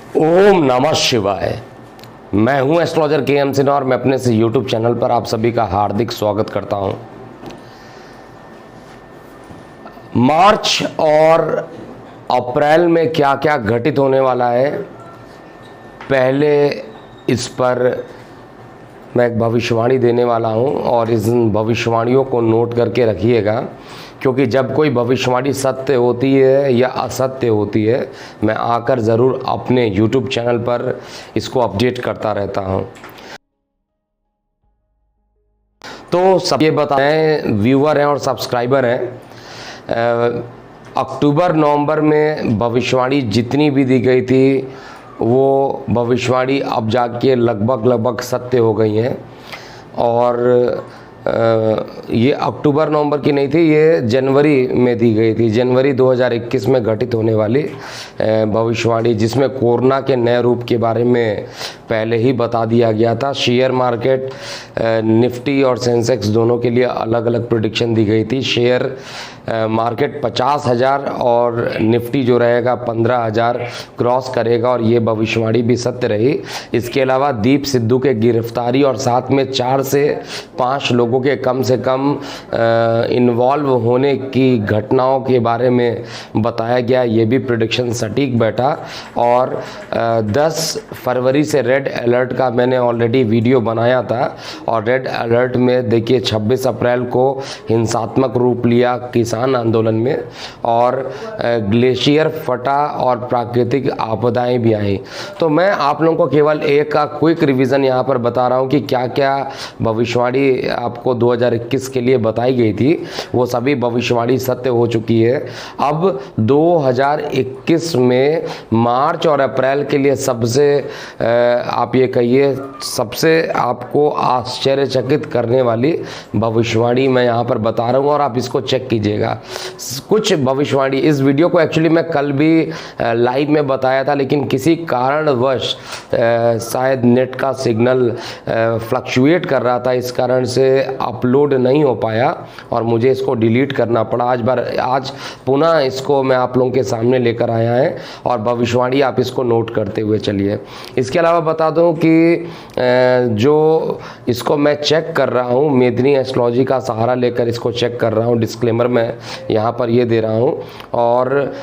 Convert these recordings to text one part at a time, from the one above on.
ओम नमः शिवाय। मैं हूं एस्ट्रोलॉजर के सिन्हा और मैं अपने से यूट्यूब चैनल पर आप सभी का हार्दिक स्वागत करता हूं। मार्च और अप्रैल में क्या क्या घटित होने वाला है, पहले इस पर मैं एक भविष्यवाणी देने वाला हूं और इस भविष्यवाणियों को नोट करके रखिएगा, क्योंकि जब कोई भविष्यवाणी सत्य होती है या असत्य होती है, मैं आकर ज़रूर अपने YouTube चैनल पर इसको अपडेट करता रहता हूं। तो सब ये बताएं, व्यूअर हैं और सब्सक्राइबर हैं, अक्टूबर नवंबर में भविष्यवाणी जितनी भी दी गई थी वो भविष्यवाणी अब जाके लगभग सत्य हो गई हैं। और ये अक्टूबर नवंबर की नहीं थी, ये जनवरी में दी गई थी, जनवरी 2021 में घटित होने वाली भविष्यवाणी, जिसमें कोरोना के नए रूप के बारे में पहले ही बता दिया गया था। शेयर मार्केट, निफ्टी और सेंसेक्स दोनों के लिए अलग अलग प्रेडिक्शन दी गई थी। शेयर मार्केट 50,000 और निफ्टी जो रहेगा 15,000 क्रॉस करेगा, और ये भविष्यवाणी भी सत्य रही। इसके अलावा दीप सिद्धू के गिरफ्तारी और साथ में 4 से 5 लोगों के कम से कम इन्वॉल्व होने की घटनाओं के बारे में बताया गया, ये भी प्रेडिक्शन सटीक बैठा। और 10 फरवरी से रेड अलर्ट का मैंने ऑलरेडी वीडियो बनाया था, और रेड अलर्ट में देखिए 26 अप्रैल को हिंसात्मक रूप लिया किसान आंदोलन में, और ग्लेशियर फटा और प्राकृतिक आपदाएं भी आई। तो मैं आप लोगों को केवल एक का क्विक रिवीजन यहाँ पर बता रहा हूँ कि क्या क्या भविष्यवाणी आपको 2021 के लिए बताई गई थी, वो सभी भविष्यवाणी सत्य हो चुकी है। अब 2021 में मार्च और अप्रैल के लिए सबसे आप ये कहिए सबसे आपको आश्चर्यचकित करने वाली भविष्यवाणी मैं यहाँ पर बता रहा हूँ, और आप इसको चेक कीजिएगा। कुछ भविष्यवाणी, इस वीडियो को एक्चुअली मैं कल भी लाइव में बताया था, लेकिन किसी कारणवश शायद नेट का सिग्नल फ्लक्चुएट कर रहा था, इस कारण से अपलोड नहीं हो पाया और मुझे इसको डिलीट करना पड़ा। आज पुनः इसको मैं आप लोगों के सामने लेकर आया है, और भविष्यवाणी आप इसको नोट करते हुए चलिए। इसके अलावा बता दूं कि जो इसको मैं चेक कर रहा हूं, मेदिनी एस्ट्रोलॉजी का सहारा लेकर इसको चेक कर रहा हूं, डिस्क्लेमर मैं यहाँ पर ये दे रहा हूँ। और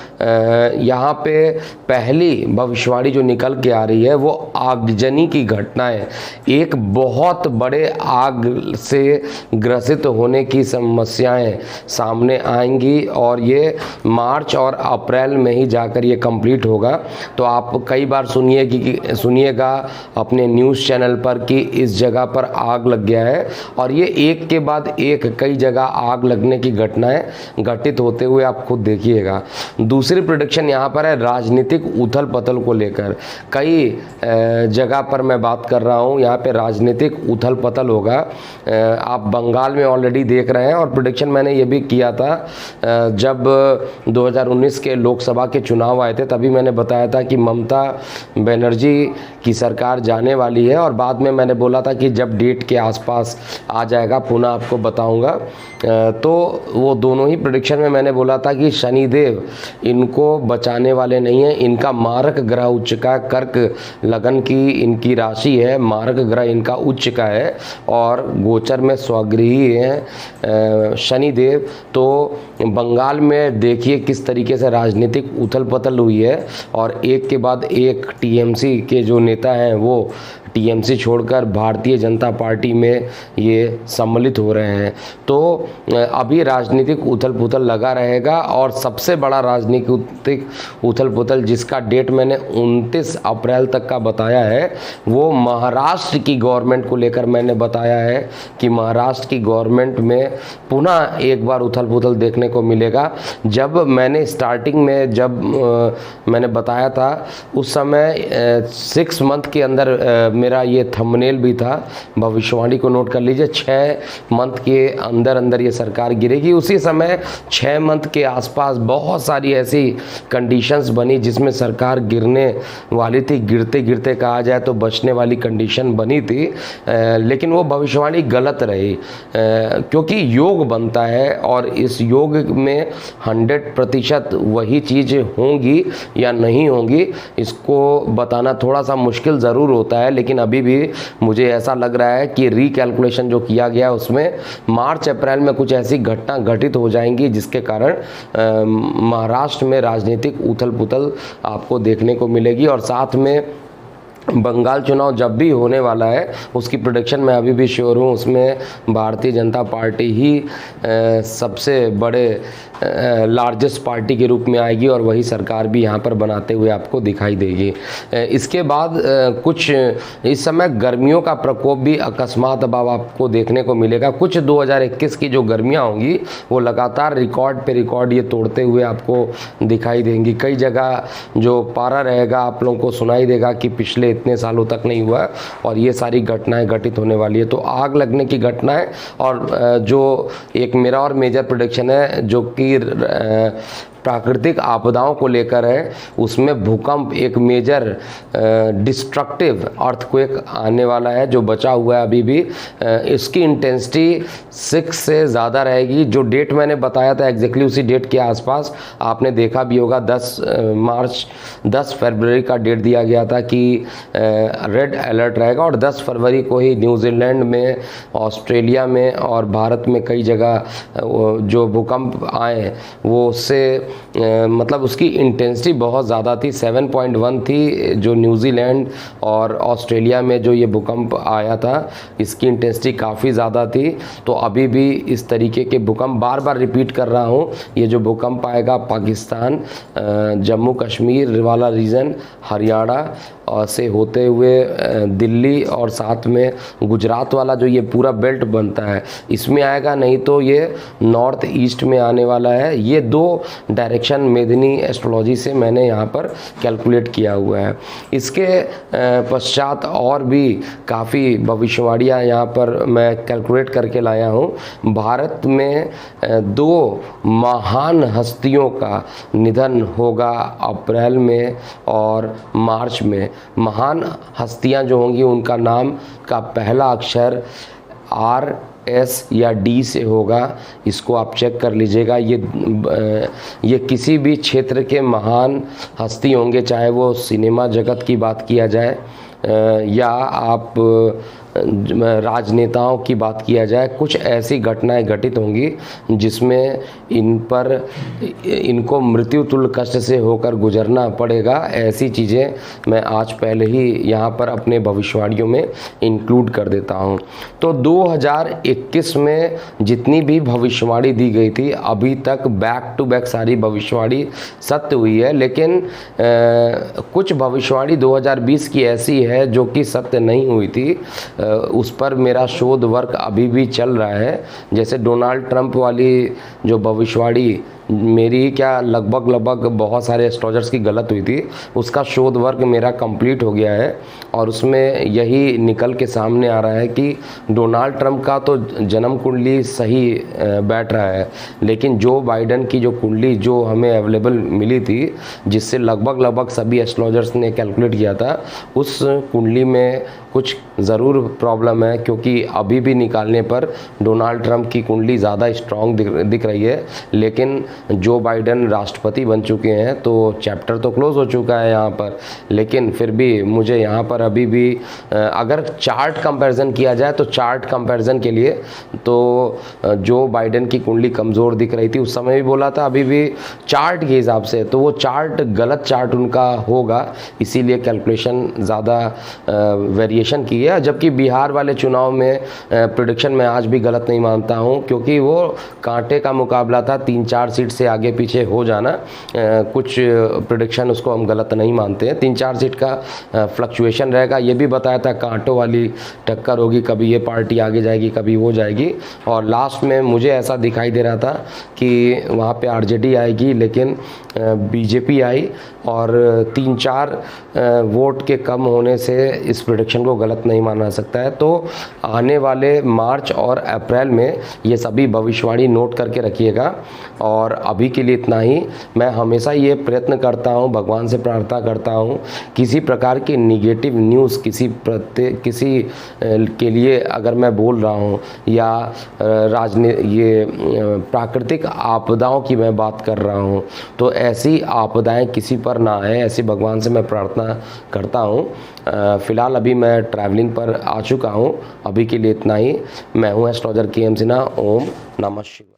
यहाँ पे पहली भविष्यवाणी जो निकल के आ रही है वो आगजनी की घटना है। एक बहुत बड़े आग से ग्रसित होने की समस्याएं सामने आएंगी, और ये मार्च और अप्रैल में ही जाकर ये कंप्लीट होगा। तो आप कई बार सुनिएगा अपने न्यूज़ चैनल पर कि इस जगह पर आग लग गया है, और ये एक के बाद एक कई जगह आग लगने की घटनाएं घटित होते हुए आप खुद देखिएगा। दूसरी प्रेडिक्शन यहाँ पर है राजनीतिक उथल पुथल को लेकर। कई जगह पर मैं बात कर रहा हूँ, यहाँ पे राजनीतिक उथल पुथल होगा। आप बंगाल में ऑलरेडी देख रहे हैं, और प्रेडिक्शन मैंने ये भी किया था जब 2019 के लोकसभा के चुनाव आए थे, तभी मैंने बताया था कि ममता बनर्जी की सरकार जाने वाली है, और बाद में मैंने बोला था कि जब डेट के आसपास आ जाएगा पुनः आपको बताऊंगा। तो वो दोनों ही प्रेडिक्शन में मैंने बोला था कि शनिदेव इनको बचाने वाले नहीं हैं, इनका मारक ग्रह उच्च का, कर्क लगन की इनकी राशि है, मारक ग्रह इनका उच्च का है, और गोचर में स्वगृही हैं शनिदेव। तो बंगाल में देखिए किस तरीके से राजनीतिक उथल पुथल हुई है, और एक के बाद एक टीएमसी के जो नेता हैं वो टीएमसी छोड़कर भारतीय जनता पार्टी में ये सम्मिलित हो रहे हैं। तो अभी राजनीतिक उथल पुथल लगा रहेगा, और सबसे बड़ा राजनीतिक उथल पुथल जिसका डेट मैंने 29 अप्रैल तक का बताया है, वो महाराष्ट्र की गवर्नमेंट को लेकर मैंने बताया है कि महाराष्ट्र की गवर्नमेंट में पुनः एक बार उथल पुथल देखने को मिलेगा। जब मैंने स्टार्टिंग में जब मैंने बताया था उस समय 6 मंथ के अंदर मेरा ये थंबनेल भी था, भविष्यवाणी को नोट कर लीजिए। 6 मंथ के अंदर अंदर ये सरकार गिरेगी। उसी समय 6 मंथ के आसपास बहुत सारी ऐसी कंडीशंस बनी जिसमें सरकार गिरने वाली थी, गिरते गिरते कहा जाए तो बचने वाली कंडीशन बनी थी, लेकिन वो भविष्यवाणी गलत रही, क्योंकि योग बनता है और इस योग में 100% वही चीज़ होंगी या नहीं होंगी, इसको बताना थोड़ा सा मुश्किल ज़रूर होता है। लेकिन अभी भी मुझे ऐसा लग रहा है कि रिकैलकुलेशन जो किया गया उसमें मार्च अप्रैल में कुछ ऐसी घटना घटित हो जाएंगी जिसके कारण महाराष्ट्र में राजनीतिक उथल पुथल आपको देखने को मिलेगी। और साथ में बंगाल चुनाव जब भी होने वाला है उसकी प्रेडिक्शन मैं अभी भी श्योर हूँ, उसमें भारतीय जनता पार्टी ही सबसे बड़े लार्जेस्ट पार्टी के रूप में आएगी और वही सरकार भी यहाँ पर बनाते हुए आपको दिखाई देगी। इसके बाद कुछ इस समय गर्मियों का प्रकोप भी अकस्मात अब आपको देखने को मिलेगा। कुछ 2021 की जो गर्मियाँ होंगी वो लगातार रिकॉर्ड पे रिकॉर्ड ये तोड़ते हुए आपको दिखाई देंगी। कई जगह जो पारा रहेगा आप लोगों को सुनाई देगा कि पिछले इतने सालों तक नहीं हुआ, और ये सारी घटनाएं घटित होने वाली है। तो आग लगने की घटनाएं, और जो एक मेरा और मेजर प्रेडिक्शन है जो कि प्राकृतिक आपदाओं को लेकर है, उसमें भूकंप एक मेजर डिस्ट्रक्टिव अर्थक्वेक आने वाला है जो बचा हुआ है अभी भी। इसकी इंटेंसिटी 6 से ज़्यादा रहेगी। जो डेट मैंने बताया था एग्जैक्टली उसी डेट के आसपास आपने देखा भी होगा, 10 फरवरी का डेट दिया गया था कि रेड अलर्ट रहेगा, और 10 फरवरी को ही न्यूजीलैंड में, ऑस्ट्रेलिया में और भारत में कई जगह जो भूकंप आए वो उससे मतलब उसकी इंटेंसिटी बहुत ज़्यादा थी। 7.1 थी जो न्यूजीलैंड और ऑस्ट्रेलिया में जो ये भूकंप आया था, इसकी इंटेंसिटी काफ़ी ज़्यादा थी। तो अभी भी इस तरीके के भूकंप, बार बार रिपीट कर रहा हूँ, ये जो भूकंप आएगा पाकिस्तान, जम्मू कश्मीर वाला रीजन, हरियाणा से होते हुए दिल्ली और साथ में गुजरात वाला जो ये पूरा बेल्ट बनता है इसमें आएगा, नहीं तो ये नॉर्थ ईस्ट में आने वाला है। ये 2 डायरेक्शन मेदिनी एस्ट्रोलॉजी से मैंने यहाँ पर कैलकुलेट किया हुआ है। इसके पश्चात और भी काफ़ी भविष्यवाणियाँ यहाँ पर मैं कैलकुलेट करके लाया हूँ। भारत में 2 महान हस्तियों का निधन होगा अप्रैल में और मार्च में। महान हस्तियां जो होंगी उनका नाम का पहला अक्षर R, S या D से होगा, इसको आप चेक कर लीजिएगा। ये किसी भी क्षेत्र के महान हस्ती होंगे, चाहे वो सिनेमा जगत की बात किया जाए या आप राजनेताओं की बात किया जाए। कुछ ऐसी घटनाएं घटित होंगी जिसमें इनको मृत्यु तुल्य कष्ट से होकर गुजरना पड़ेगा। ऐसी चीज़ें मैं आज पहले ही यहाँ पर अपने भविष्यवाणियों में इंक्लूड कर देता हूँ। तो 2021 में जितनी भी भविष्यवाणी दी गई थी अभी तक बैक टू बैक सारी भविष्यवाणी सत्य हुई है, लेकिन कुछ भविष्यवाणी 2020 की ऐसी है जो कि सत्य नहीं हुई थी। उस पर मेरा शोध वर्क अभी भी चल रहा है। जैसे डोनाल्ड ट्रंप वाली जो भविष्यवाणी मेरी क्या लगभग बहुत सारे एस्ट्रोलॉजर्स की गलत हुई थी, उसका शोध वर्क मेरा कंप्लीट हो गया है और उसमें यही निकल के सामने आ रहा है कि डोनाल्ड ट्रंप का तो जन्म कुंडली सही बैठ रहा है, लेकिन जो बाइडन की जो कुंडली जो हमें अवेलेबल मिली थी, जिससे लगभग सभी एस्ट्रोलॉजर्स ने कैलकुलेट किया था, उस कुंडली में कुछ ज़रूर प्रॉब्लम है, क्योंकि अभी भी निकालने पर डोनाल्ड ट्रंप की कुंडली ज़्यादा स्ट्रॉन्ग दिख रही है। लेकिन जो बाइडन राष्ट्रपति बन चुके हैं तो चैप्टर तो क्लोज हो चुका है यहाँ पर, लेकिन फिर भी मुझे यहाँ पर अभी भी अगर चार्ट कंपैरिजन किया जाए तो चार्ट कंपैरिजन के लिए तो जो बाइडन की कुंडली कमज़ोर दिख रही थी उस समय भी बोला था, अभी भी चार्ट के हिसाब से तो वो चार्ट गलत चार्ट उनका होगा, इसीलिए कैलकुलेशन ज़्यादा वेरिएशन की है। जबकि बिहार वाले चुनाव में प्रेडिक्शन मैं आज भी गलत नहीं मानता हूँ, क्योंकि वो कांटे का मुकाबला था, 3-4 सीट सीट से आगे पीछे हो जाना, कुछ प्रेडिक्शन उसको हम गलत नहीं मानते हैं। 3-4 सीट का फ्लक्चुएशन रहेगा। ये भी बताया था कांटों वाली टक्कर होगी, कभी ये पार्टी आगे जाएगी कभी वो जाएगी, और लास्ट में मुझे ऐसा दिखाई दे रहा था कि वहाँ पे आरजेडी आएगी, लेकिन बीजेपी आई और 3-4 वोट के कम होने से इस प्रेडिक्शन को गलत नहीं माना सकता है। तो आने वाले मार्च और अप्रैल में ये सभी भविष्यवाणी नोट करके रखिएगा। और अभी के लिए इतना ही। मैं हमेशा ये प्रयत्न करता हूँ, भगवान से प्रार्थना करता हूँ, किसी प्रकार की निगेटिव न्यूज़ किसी के लिए अगर मैं बोल रहा हूँ या ये प्राकृतिक आपदाओं की मैं बात कर रहा हूँ, तो ऐसी आपदाएं किसी पर ना आए, ऐसी भगवान से मैं प्रार्थना करता हूँ। फ़िलहाल अभी मैं ट्रैवलिंग पर आ चुका हूँ। अभी के लिए इतना ही। मैं हूँ एस्ट्रोलॉजर के एम सिन्हा। ओम नमः शिवाय।